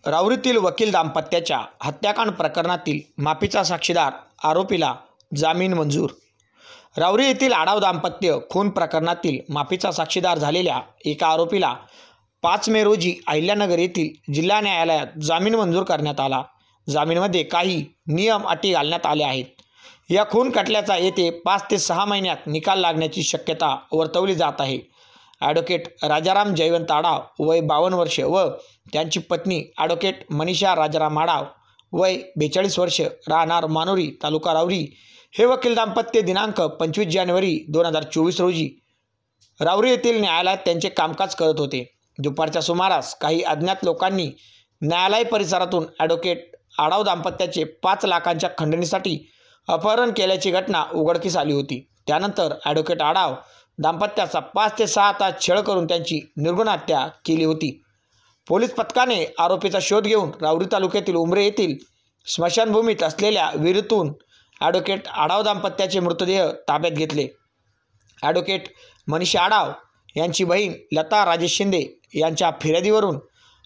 राहुरीतील वकील दाम्पत्याच्या हत्याकांड प्रकरणातील माफीचा साक्षीदार आरोपीला जामीन मंजूर। राहुरी येथील आडाव दाम्पत्य खून प्रकरणातील माफीचा साक्षीदार झालेल्या एका आरोपीला 5 मे रोजी अहिल्यानगर येथील जिल्हा न्यायालयात जामीन मंजूर करण्यात आला। जामीनमध्ये काही नियम अटी घालण्यात आल्या आहेत। या खून खटल्याचा येथे 5 ते 6 महिन्यात निकाल लागण्याची शक्यता वर्तवली जात आहे। ॲडव्होकेट राजाराम जयवंत आडाव वय 52 वर्षे व त्यांची पत्नी ॲडव्होकेट मनीषा राजाराम आडाव वय 42 वर्षे राहणार मानोरी तालुका राहुरी हे वकील दाम्पत्य दिनांक 25 जानेवारी 2024 रोजी राहुरी येथील न्यायालयात त्यांचे कामकाज करत होते। दुपारच्या सुमारास काही अज्ञात लोकांनी न्यायालय परिसरातून ॲडव्होकेट आडाव दाम्पत्याचे 5 लाखांच्या खंडणीसाठी अपहरण केल्याची घटना उघडकीस आली होती। त्यानंतर ॲडव्होकेट आडाव दाम्पत्याचा 5 ते 6 तास छळ करून त्यांची निर्घृण हत्या केली होती। पोलीस पथकाने आरोपीचा शोध घेऊन राहुरी तालुक्यातील उमरे येथील स्मशानभूमीत असलेल्या विहिरीतून ॲडव्होकेट आडाव दाम्पत्याचे मृतदेह ताब्यात घेतले। ॲडव्होकेट मनीषा आडाव यांची बहीण लता राजेश शिंदे यांच्या फिर्यादीवरून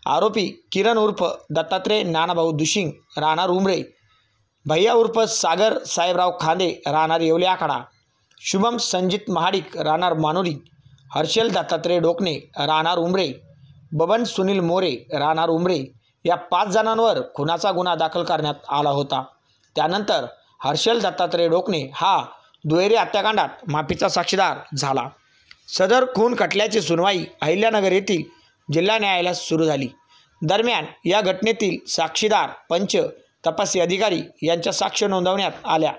आरोपी किरण उर्फ दत्तात्रय नानाभाऊ दुशिंग राहणार उमरे, भैया उर्फ सागर साहेबराव खांदे राहणार येवले आखाडा, शुभम संजित महाडिक राहणार मानोरी, हर्षल दत्तात्रय डोकणे राहणार उमरे, बबन सुनील मोरे राहणार उमरे या 5 जणांवर खुनाचा गुन्हा दाखल करण्यात आला होता। त्यानंतर हर्षल दत्तात्रय डोकणे हा दुहेरी हत्याकांडात माफीचा साक्षीदार झाला। सदर खून खटल्याची सुनवाई अहिल्यानगर येथील जिल्हा न्यायालयात सुरू झाली। दरम्यान या घटनेतील साक्षीदार, पंच, तपासी अधिकारी यांच्या साक्ष नोंदवण्यात आल्या।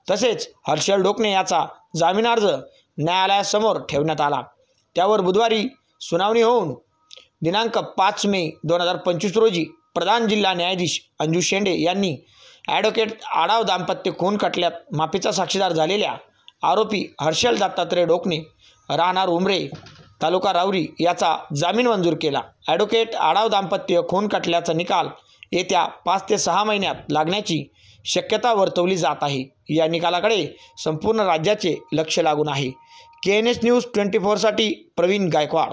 तसेच हर्षल डोकणे याचा जामीन अर्ज न्यायालयासमोर ठेवण्यात आला। त्यावर बुधवारी सुनावणी होऊन दिनांक 5 मे 2025 रोजी प्रधान जिल्हा न्यायाधीश अंजू शेंडे यांनी ॲडव्होकेट आडाव दाम्पत्य खून खटल्यात माफीचा साक्षीदार झालेल्या आरोपी हर्षल दत्तात्रय डोकणे राहणार उमरे तालुका राहुरी याचा जामीन मंजूर केला। ॲडव्होकेट आडाव दाम्पत्य खून खटल्याचा निकाल येत्या 5 ते 6 महिन्यात लागण्याची शक्यता वर्तवली जात आहे। या निकालाकडे संपूर्ण राज्याचे लक्ष लागून आहे। KNS न्यूज 24 साठी प्रवीण गायकवाड।